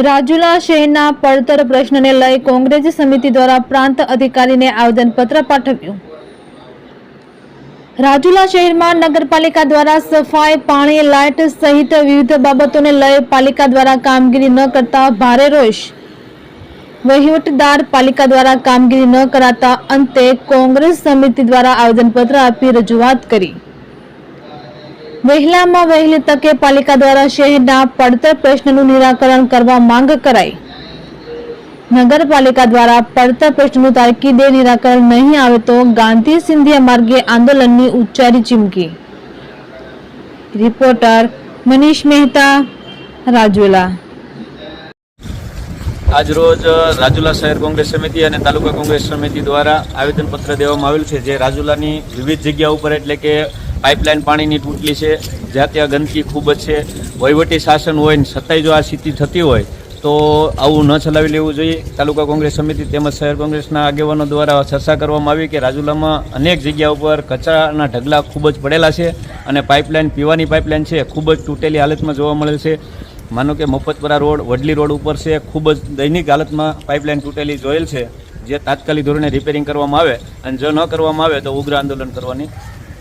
રાજુલા શહેરના પડતર પ્રશ્નને લઈ કોંગ્રેસ સમિતિ દ્વારા પ્રાંત અધિકારીને આવેદનપત્ર પાઠવ્યું। રાજુલા શહેરમાં નગરપાલિકા દ્વારા સફાઈ, પાણી, લાઇટ સહિત વિવિધ બાબતોને લઈ પાલિકા દ્વારા કામગીરી ન કરતા ભારે રોષ। વહીવટદાર પાલિકા દ્વારા કામગીરી ન કરાતા અંતે કોંગ્રેસ સમિતિ દ્વારા આવેદનપત્ર આપી રજૂઆત કરી। વહેલામાં વહેલી તકે પાલિકા દ્વારા શહેરના પડતર પ્રશ્નનું નિરાકરણ કરવા માંગ કરાઈ। નગરપાલિકા દ્વારા પડતર પ્રશ્નનું તાકીદે નિરાકરણ નહીં આવે તો ગાંધી સિંધિયા માર્ગે આંદોલનની ઉચ્ચારી ચીમકી। રિપોર્ટર મનીષ મહેતા, રાજુલા। આજ રોજ રાજુલા શહેર કોંગ્રેસ સમિતિ અને તાલુકા કોંગ્રેસ સમિતિ દ્વારા આવેદનપત્ર દેવામાં આવેલ છે, જે રાજુલાની વિવિધ જગ્યા ઉપર એટલે કે પાઇપલાઇન પાણીની તૂટલી છે, જ્યાં ત્યાં ગંદકી ખૂબ જ છે। વહીવટી શાસન હોય ને છતાંય જો આ સ્થિતિ થતી હોય તો આવું ન ચલાવી લેવું જોઈએ। તાલુકા કોંગ્રેસ સમિતિ તેમજ શહેર કોંગ્રેસના આગેવાનો દ્વારા ચર્ચા કરવામાં આવી કે રાજુલામાં અનેક જગ્યા ઉપર કચરાના ઢગલા ખૂબ જ પડેલા છે અને પાઇપલાઇન, પીવાની પાઇપલાઇન છે, ખૂબ જ તૂટેલી હાલતમાં જોવા મળેલ છે। માનો કે મફતપરા રોડ, વડલી રોડ ઉપર છે, ખૂબ જ દૈનિક હાલતમાં પાઇપલાઇન તૂટેલી જોયેલ છે, જે તાત્કાલિક ધોરણે રિપેરિંગ કરવામાં આવે અને જો ન કરવામાં આવે તો ઉગ્ર આંદોલન કરવાની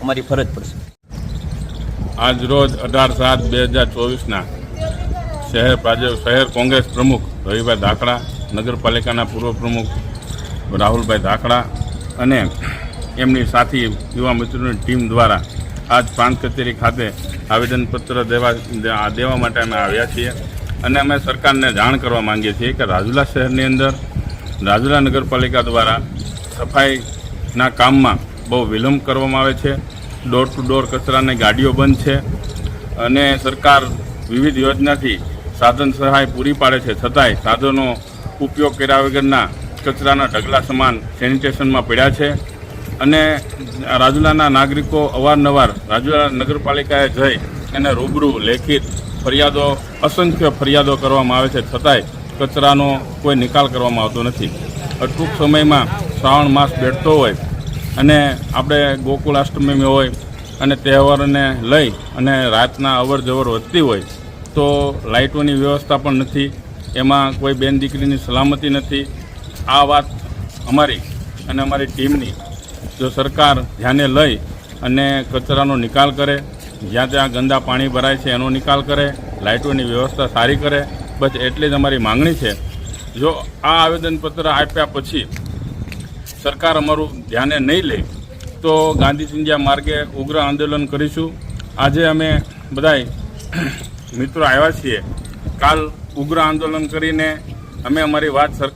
અમારી ફરજ પડશે। આજ રોજ 18/7/2024ના શહેર કોંગ્રેસ પ્રમુખ રવિભાઈ ધાકડા, નગરપાલિકાના પૂર્વ પ્રમુખ રાહુલભાઈ ધાકડા અને એમની સાથી યુવા મિત્રોની ટીમ દ્વારા આજ પ્રાંત કચેરી ખાતે આવેદનપત્ર દેવા માટે અમે આવ્યા છીએ અને અમે સરકારને જાણ કરવા માંગીએ છીએ કે રાજુલા શહેરની અંદર રાજુલા નગરપાલિકા દ્વારા સફાઈના કામમાં બહુ વિલંબ કરવામાં આવે છે। ડોર ટુ ડોર કચરાની ગાડીઓ બંધ છે અને સરકાર વિવિધ યોજનાથી સાધન સહાય પૂરી પાડે છે, છતાંય સાધનો ઉપયોગ કર્યા વગરના કચરાના ઢગલા સમાન સેનિટેશનમાં પડ્યા છે અને રાજુલાના નાગરિકો અવારનવાર રાજુલા નગરપાલિકાએ જઈ અને રૂબરૂ લેખિત ફરિયાદો, અસંખ્ય ફરિયાદો કરવામાં આવે છે, છતાંય કચરાનો કોઈ નિકાલ કરવામાં આવતો નથી। ટૂંક સમયમાં શ્રાવણ માસ બેઠતો હોય અને આપણે ગોકુળાષ્ટમી હોય અને તહેવારોને લઈ અને રાતના અવર જવર વધતી હોય તો લાઇટોની વ્યવસ્થા પણ નથી, એમાં કોઈ બેન દીકરીની સલામતી નથી। આ વાત અમારી અને અમારી ટીમની જો સરકાર ધ્યાને લઈ અને કચરાનો નિકાલ કરે, જ્યાં ત્યાં ગંદા પાણી ભરાય છે એનો નિકાલ કરે, લાઇટોની વ્યવસ્થા સારી કરે, બસ એટલી જ અમારી માંગણી છે। જો આ આવેદનપત્ર આપ્યા પછી સરકાર અમારું ધ્યાને નહીં લે તો ગાંધી સિંધિયા માર્ગે ઉગ્ર આંદોલન કરીશું। આજે અમે બધાય મિત્રો આવ્યા છીએ, કાલ ઉગ્ર આંદોલન કરીને અમે અમારી વાત સરકાર